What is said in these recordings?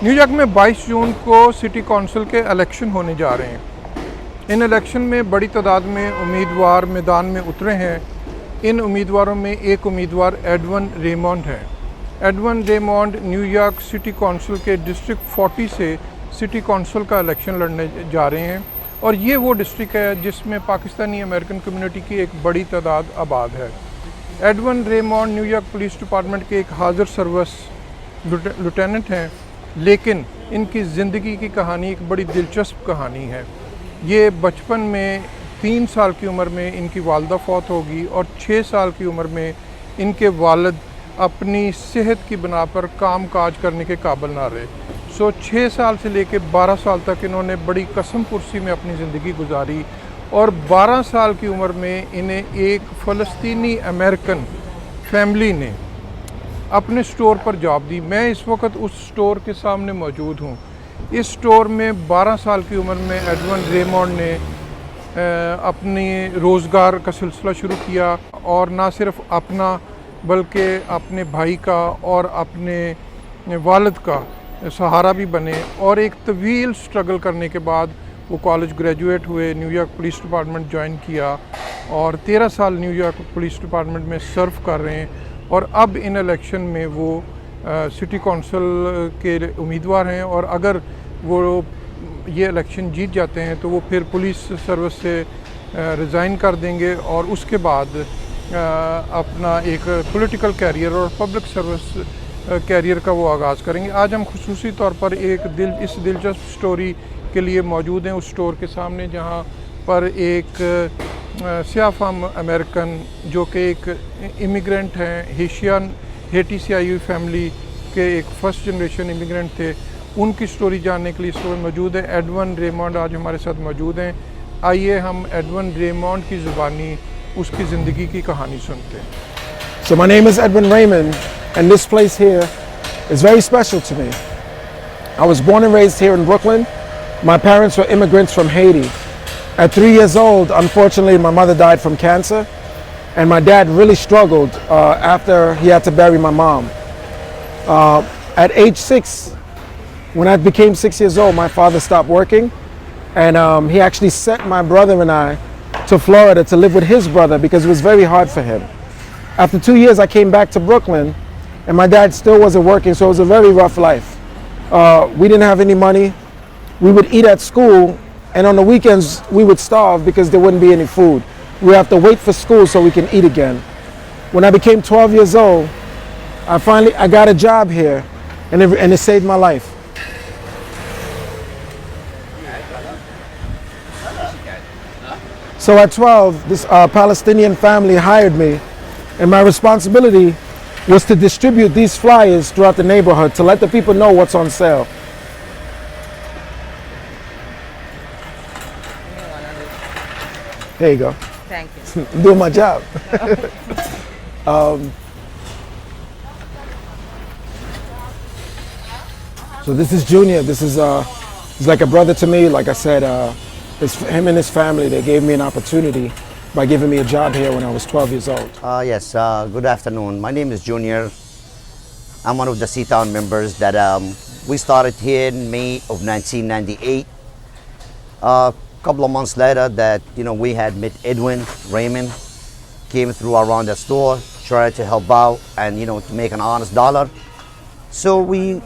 New York में 22 जून को city council के इलेक्शन होने जा रहे हैं। इन इलेक्शन में बड़ी तादाद में उम्मीदवार मैदान में उतरे हैं। इन उम्मीदवारों में एक उम्मीदवार एडविन रेमंड है। Edwin Raymond New York city council के डिस्ट्रिक्ट 40 से सिटी कौंसिल का इलेक्शन लड़ने जा रहे हैं और ये वो डिस्ट्रिक्ट है जिसमें पाकिस्तानी अमेरिकन कम्युनिटी की एक बड़ी तादाद आबाद है। Edwin Raymond New York police department के एक हाजिर सर्विस लिeutenant हैं, लेकिन इनकी ज़िंदगी की कहानी एक बड़ी दिलचस्प कहानी है। ये बचपन में 3 साल की उम्र में इनकी वालदा फौत होगी और 6 साल की उम्र में इनके वालिद अपनी सेहत की बिना पर काम काज करने के काबिल ना रहे। 6 साल से लेकर 12 साल तक इन्होंने बड़ी कसम पुरसी में अपनी ज़िंदगी गुजारी और 12 साल की उम्र में इन्हें एक फ़लस्तीनी अमेरिकन फैमिली ने अपने स्टोर पर जॉब दी। मैं इस वक्त उस स्टोर के सामने मौजूद हूँ। इस स्टोर में 12 साल की उम्र में एडविन रेमंड ने अपनी रोज़गार का सिलसिला शुरू किया और ना सिर्फ अपना बल्कि अपने भाई का और अपने वालिद का सहारा भी बने और एक तवील स्ट्रगल करने के बाद वो कॉलेज ग्रेजुएट हुए, न्यूयॉर्क पुलिस डिपार्टमेंट ज्वाइन किया और 13 साल न्यूयॉर्क पुलिस डिपार्टमेंट में सर्व कर रहे हैं और अब इन इलेक्शन में वो सिटी कौंसिल के उम्मीदवार हैं और अगर वो ये इलेक्शन जीत जाते हैं तो वो फिर पुलिस सर्विस से रिज़ाइन कर देंगे और उसके बाद अपना एक पॉलिटिकल कैरियर और पब्लिक सर्विस कैरियर का वो आगाज़ करेंगे। आज हम खुसूसी तौर पर इस दिलचस्प स्टोरी के लिए मौजूद हैं उस स्टोर के सामने, जहाँ पर एक सियाफाम अमेरिकन जो कि एक इमिग्रेंट हैं, हेटी से आई हुई फैमिली के एक फर्स्ट जनरेशन इमिग्रेंट थे, उनकी स्टोरी जानने के लिए इस वक्त मौजूद है। एडविन रेमंड आज हमारे साथ मौजूद हैं। आइए हम एडविन रेमंड की ज़ुबानी उसकी ज़िंदगी की कहानी सुनते हैं। So my name is Edwin Raymond and this place here is very special to me. I was born and raised here in Brooklyn. My parents were immigrants from Haiti. At 3 years old, unfortunately, my mother died from cancer, and my dad really struggled after he had to bury my mom. At age 6, when I became 6 years old, my father stopped working, and he actually sent my brother and I to Florida to live with his brother because it was very hard for him. After 2 years, I came back to Brooklyn, and my dad still wasn't working, so it was a very rough life. We didn't have any money. We would eat at school, and on the weekends we would starve because there wouldn't be any food. We have to wait for school so we can eat again. When I became 12 years old, I got a job here, and it saved my life. So at 12, this Palestinian family hired me, and my responsibility was to distribute these flyers throughout the neighborhood to let the people know what's on sale. There you go. Thank you. I'm doing my job. So this is Junior. This is he's like a brother to me. Like I said, him and his family, they gave me an opportunity by giving me a job here when I was 12 years old. Yes, good afternoon. My name is Junior. I'm one of the C-Town members that we started here in May of 1998. Couple of months later that we had met Edwin Raymond, came through around the store, tried to help out and to make an honest dollar. So we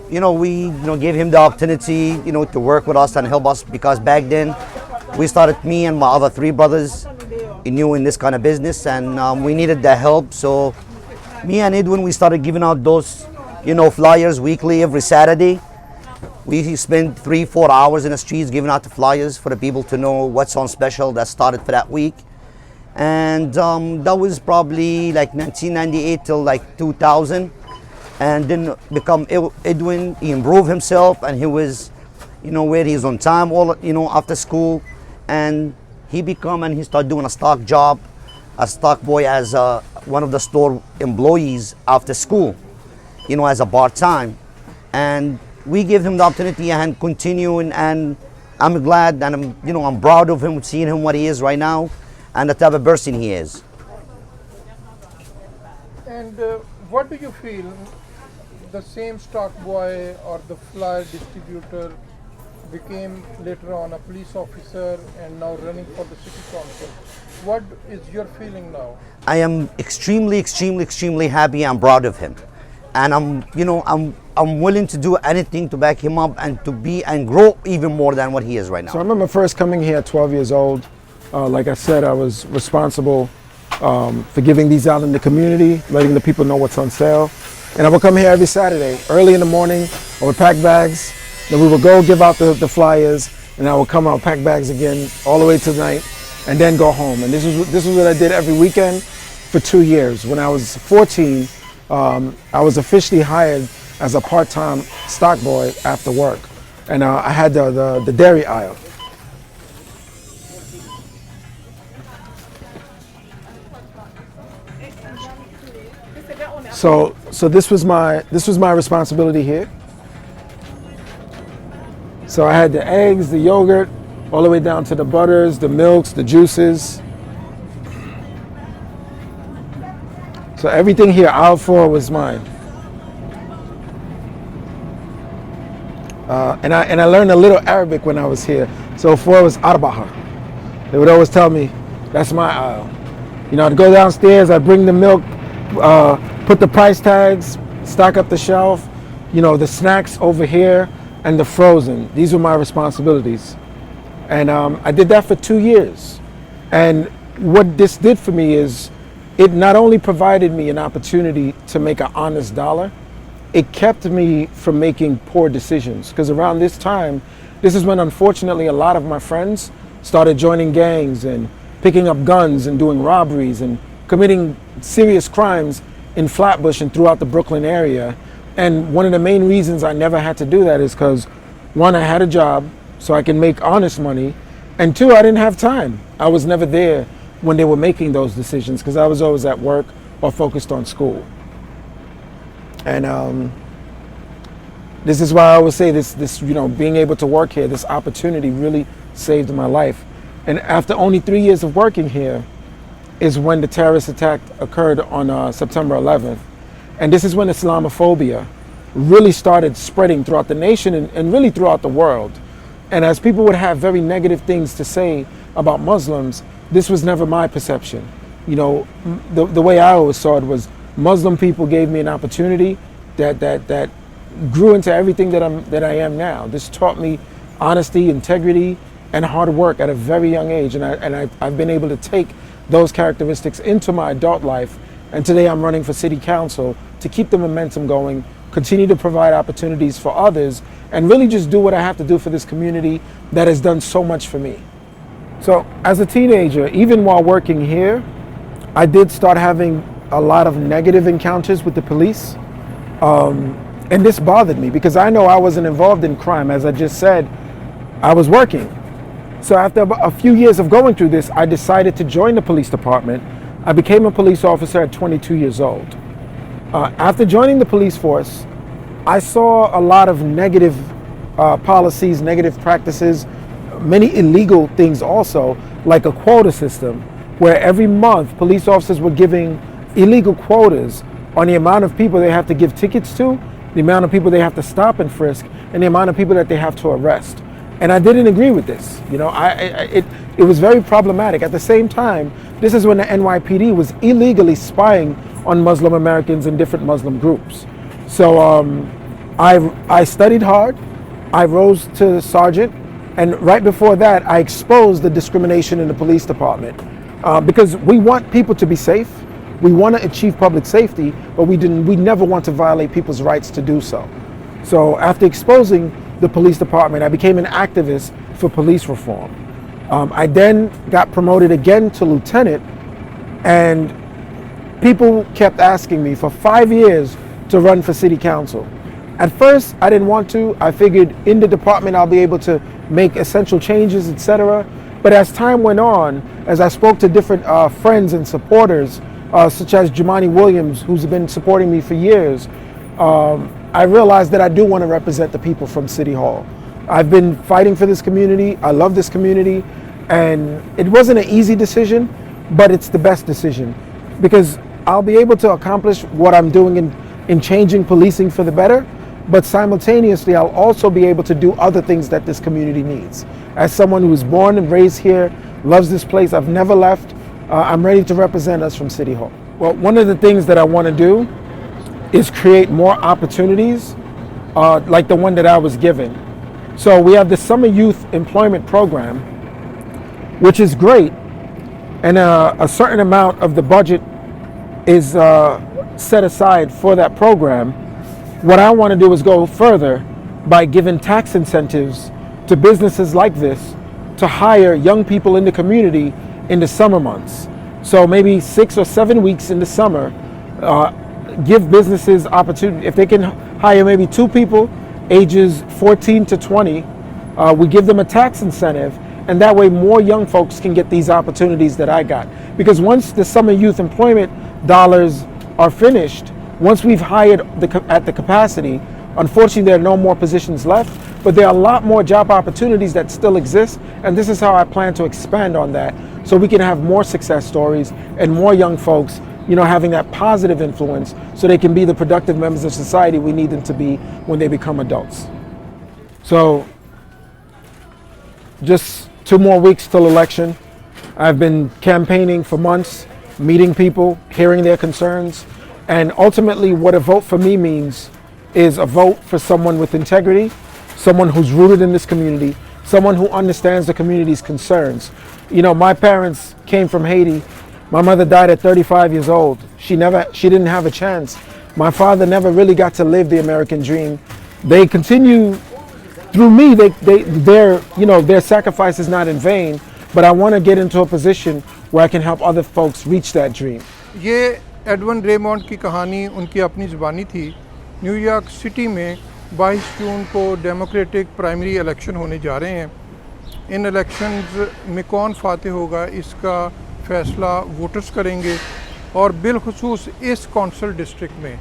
gave him the opportunity to work with us and help us because back then we started, me and my other 3 brothers new in this kind of business, and we needed the help. So me and Edwin, we started giving out those flyers weekly every Saturday. We spent 3-4 hours in the streets giving out the flyers for the people to know what's on special that started for that week. And that was probably like 1998 till like 2000. And then become Edwin, he improved himself and he was, where he's on time all, after school. And he started doing a stock job, a Stockboy as one of the store employees after school, as a part-time. And we gave him the opportunity and continuing, and I'm glad and I'm proud of him, seeing him what he is right now and the type of person he is. And what do you feel the same Stockboy or the flyer distributor became later on a police officer and now running for the city council. What is your feeling now? I am extremely, extremely, extremely happy and proud of him. And I'm willing to do anything to back him up and to be and grow even more than what he is right now. So I remember first coming here at 12 years old. Like I said, I was responsible for giving these out in the community, letting the people know what's on sale. And I would come here every Saturday, early in the morning. I would pack bags. Then we would go give out the flyers, and I would come out, pack bags again, all the way to night, and then go home. And this was what I did every weekend for 2 years. When I was 14, I was officially hired as a part-time stock boy after work. And I had the dairy aisle. So this was my responsibility here. So I had the eggs, the yogurt, all the way down to the butters, the milks, the juices. So everything here, aisle 4 was mine. And I learned a little Arabic when I was here. So 4 was Arbaha. They would always tell me, that's my aisle. You know, I'd go downstairs, I'd bring the milk, put the price tags, stock up the shelf, you know, the snacks over here, and the frozen. These were my responsibilities. And I did that for 2 years. And what this did for me is, it not only provided me an opportunity to make an honest dollar, it kept me from making poor decisions. Because around this time, this is when unfortunately a lot of my friends started joining gangs and picking up guns and doing robberies and committing serious crimes in Flatbush and throughout the Brooklyn area. And one of the main reasons I never had to do that is because, one, I had a job so I can make honest money, and 2, I didn't have time. I was never there when they were making those decisions because I was always at work or focused on school. And this is why I always say this, you know, being able to work here, this opportunity really saved my life. And after only 3 years of working here is when the terrorist attack occurred on September 11th. And this is when Islamophobia really started spreading throughout the nation and really throughout the world. And as people would have very negative things to say about Muslims, this was never my perception. You know, the way I always saw it was Muslim people gave me an opportunity that grew into everything that I am now. This taught me honesty, integrity, and hard work at a very young age. And I've been able to take those characteristics into my adult life. And today I'm running for city council to keep the momentum going, continue to provide opportunities for others, and really just do what I have to do for this community that has done so much for me. So as a teenager, even while working here, I did start having a lot of negative encounters with the police. And this bothered me because I know I wasn't involved in crime. As I just said, I was working. So after a few years of going through this, I decided to join the police department. I became a police officer at 22 years old. After joining the police force, I saw a lot of negative policies, negative practices, many illegal things also, like a quota system, where every month police officers were giving illegal quotas on the amount of people they have to give tickets to, the amount of people they have to stop and frisk, and the amount of people that they have to arrest. And I didn't agree with this. You know, it was very problematic. At the same time, this is when the NYPD was illegally spying on Muslim Americans and different Muslim groups. So I studied hard. I rose to sergeant. And right before that, I exposed the discrimination in the police department. Because we want people to be safe. We want to achieve public safety, but we never want to violate people's rights to do so. So after exposing the police department, I became an activist for police reform. I then got promoted again to lieutenant, and people kept asking me for 5 years to run for city council. At first, I didn't want to. I figured in the department I'll be able to make essential changes, etc. But as time went on, as I spoke to different friends and supporters, such as Jamani Williams, who's been supporting me for years, I realized that I do want to represent the people from City Hall. I've been fighting for this community. I love this community. And it wasn't an easy decision, but it's the best decision because I'll be able to accomplish what I'm doing in changing policing for the better, but simultaneously I'll also be able to do other things that this community needs. As someone who was born and raised here, loves this place, I've never left, I'm ready to represent us from City Hall. Well, one of the things that I want to do is create more opportunities like the one that I was given. So we have the Summer Youth Employment Program, which is great, and a certain amount of the budget is set aside for that program. What I want to do is go further by giving tax incentives to businesses like this to hire young people in the community in the summer months. So maybe 6 or 7 weeks in the summer, give businesses opportunity. If they can hire maybe 2 people, ages 14 to 20, we give them a tax incentive, and that way more young folks can get these opportunities that I got. Because once the summer youth employment dollars are finished, once we've hired at the capacity, unfortunately there are no more positions left, but there are a lot more job opportunities that still exist, and this is how I plan to expand on that, so we can have more success stories and more young folks, you know, having that positive influence so they can be the productive members of society we need them to be when they become adults. So just 2 more weeks till election. I've been campaigning for months, meeting people, hearing their concerns, and ultimately what a vote for me means is a vote for someone with integrity, someone who's rooted in this community, someone who understands the community's concerns. You know, my parents came from Haiti. My mother died at 35 years old. She didn't have a chance. My father never really got to live the American dream. They continue through me. Their sacrifice is not in vain. But I want to get into a position where I can help other folks reach that dream. ये Edwin रेमॉन्ड की कहानी उनकी अपनी ज़बानी थी। New York city में 22 जून को democratic primary election होने जा रहे हैं। इन इलेक्शंस में कौन फाते होगा इसका फ़ैसला वोटर्स करेंगे, और बिलखुसूस इस कौंसल डिस्ट्रिक्ट में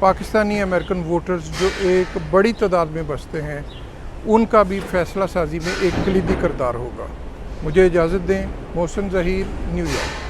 पाकिस्तानी अमेरिकन वोटर्स जो एक बड़ी तादाद में बसते हैं, उनका भी फ़ैसला साजी में एक कलीदी किरदार होगा। मुझे इजाज़त दें। मोहसिन ज़हीर, न्यूयॉर्क।